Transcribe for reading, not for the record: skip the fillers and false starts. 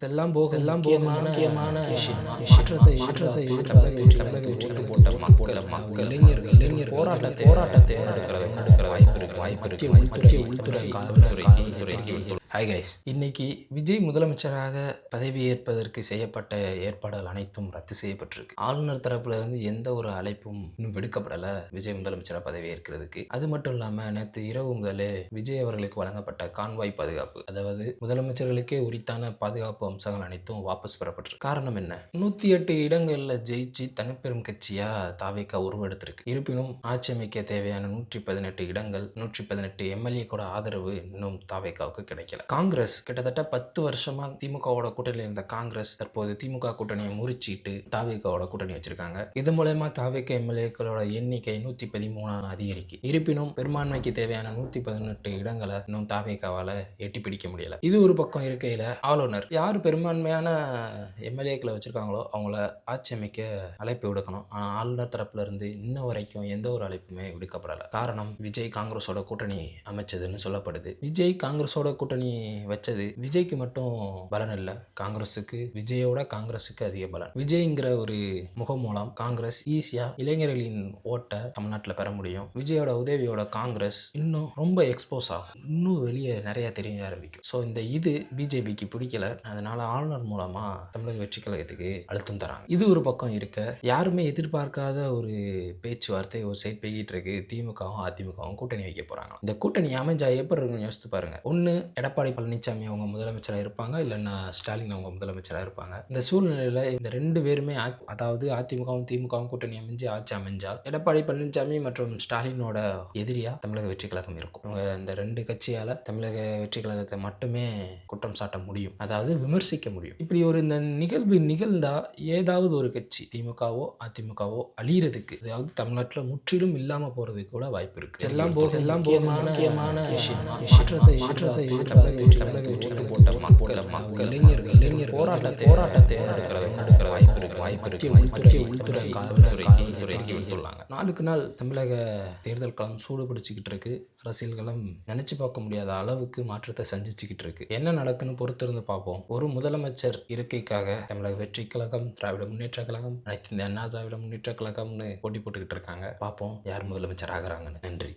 இதெல்லாம் போக முக்கியமான விஷயம் மாற்றத்தை போட்ட இளைஞர்கள் போராட்டத்தை நடக்கிற வாய்ப்பு இருக்கு. உள்துறை காவல்துறைக்கு. ஹாய் கைஸ், இன்னைக்கு விஜய் முதலமைச்சராக பதவியேற்பதற்கு செய்யப்பட்ட ஏற்பாடுகள் அனைத்தும் ரத்து செய்யப்பட்டிருக்கு. ஆளுநர் தரப்புல இருந்து எந்த ஒரு அழைப்பும் இன்னும் விடுக்கப்படல விஜய் முதலமைச்சராக பதவியேற்கிறதுக்கு. அது மட்டும் இல்லாம நேற்று இரவு முதலே விஜய் அவர்களுக்கு வழங்கப்பட்ட கான்வாய் பாதுகாப்பு, அதாவது முதலமைச்சர்களுக்கே உரித்தான பாதுகாப்பு அம்சங்கள் அனைத்தும் வாபஸ் பெறப்பட்டிருக்கு. காரணம் என்ன? 108 இடங்கள்ல ஜெயிச்சு தனிப்பெரும் கட்சியா தாவேகா உருவெடுத்திருக்கு. இருப்பினும் ஆட்சி அமைக்க தேவையான 118 இடங்கள், 118 எம்எல்ஏ கூட ஆதரவு இன்னும் தாவேகாவுக்கு கிடைக்கல. காங்கிரஸ் கிட்டத்தட்ட 10 வருஷமா திமுகவோட கூட்டணியில் இருந்த காங்கிரஸ் தற்போது திமுக கூட்டணியை முறிச்சிட்டு தாவேகாவோட கூட்டணி வச்சிருக்காங்க. இது மூலமா தாவேகா எம்எல்ஏக்களோட எண்ணிக்கை 113 அதிகரிக்கு. இருப்பினும் பெரும்பான்மைக்கு தேவையான 118 இடங்களை இன்னும் தாவேகாவால எட்டி பிடிக்க முடியல. இது ஒரு பக்கம் இருக்கையில ஆளுநர் யார் பெரும்பான்மையான எம்எல்ஏக்களை வச்சிருக்காங்களோ அவங்கள ஆட்சி அமைக்க அழைப்பு விடுக்கணும். ஆனா ஆளுநர் தரப்புல இருந்து இன்ன வரைக்கும் எந்த ஒரு அழைப்புமே விடுக்கப்படல. காரணம், விஜய் காங்கிரஸோட கூட்டணி அமைச்சதுன்னு சொல்லப்படுது. விஜய் காங்கிரஸோட கூட்டணி வச்சது விஜய்க்கு மட்டும் பலன் இல்லை, காங்கிரஸுக்கு அதிக பலன். விஜய்ங்கிற ஒரு முகம் மூலம் காங்கிரஸ் ஈஸியா இளைஞர்களின் ஓட்டை தமிழ்நாட்டில் பெற முடியும். விஜயோட உதவியோட காங்கிரஸ் இன்னும் ரொம்ப எக்ஸ்போஸ் ஆகும், இன்னும் வெளியே நிறைய தெரிய ஆரம்பிக்கும். ஸோ இந்த இது பிஜேபிக்கு பிடிக்கல. அதனால ஆளுநர் மூலமா தமிழக வெற்றி கழகத்துக்கு அழுத்தம் தராங்க. இது ஒரு பக்கம் இருக்க, யாருமே எதிர்பார்க்காத ஒரு பேச்சுவார்த்தை ஒரு சைட் போய்கிட்டு இருக்கு. திமுகவும் அதிமுகவும் கூட்டணி வைக்க போறாங்க. இந்த கூட்டணி அமைஞ்சா எப்படி இருக்குன்னு யோசித்து பாருங்க. ஒன்று, எடப்பாடி பழனிசாமி அவங்க முதலமைச்சராக இருப்பாங்க, இல்லைன்னா ஸ்டாலின் அவங்க முதலமைச்சராக இருப்பாங்க. இந்த சூழ்நிலையில் இந்த ரெண்டு பேருமே அதாவது அதிமுகவும் திமுகவும் கூட்டணி அமைஞ்சு ஆட்சி அமைஞ்சால் எடப்பாடி பழனிசாமி மற்றும் ஸ்டாலினோட எதிரியா தமிழக வெற்றி கழகம் இருக்கும். இவங்க இந்த ரெண்டு கட்சியால தமிழக வெற்றி கழகத்தை மட்டுமே குற்றம் சாட்ட முடியும், அதாவது விமர்சிக்க முடியும். இப்படி ஒரு இந்த நிகழ்வு நிகழ்ந்தா ஏதாவது ஒரு கட்சி திமுகவோ அதிமுகவோ அழியறதுக்கு, அதாவது தமிழ்நாட்டில் முற்றிலும் இல்லாம போறதுக்கு கூட வாய்ப்பு இருக்கு. எல்லாம் முக்கியமான விஷயம் மாற்றத்தை போட்ட இளைஞர்கள் போராட்டத்தை நடக்கிற வாய்ப்பு இருக்கு. உள்துறை காவல்துறைக்கு விட்டுள்ளாங்க. நாளுக்கு நாள் தமிழக தேர்தல் களம் சூடு பிடிச்சிக்கிட்டு இருக்கு. அரசியல் களம் நினைச்சு பார்க்க முடியாத அளவுக்கு மாற்றத்தை சந்திச்சுக்கிட்டு இருக்கு. என்ன நடக்குன்னு பொறுத்திருந்து பார்ப்போம். ஒரு முதலமைச்சர் இருக்கைக்காக தமிழக வெற்றி கழகம், திராவிட முன்னேற்ற கழகம், அனைத்து இந்திய அண்ணா திராவிட முன்னேற்ற கழகம்னு போட்டி போட்டுக்கிட்டு இருக்காங்க. பார்ப்போம் யார் முதலமைச்சர் ஆகிறாங்கன்னு. நன்றி.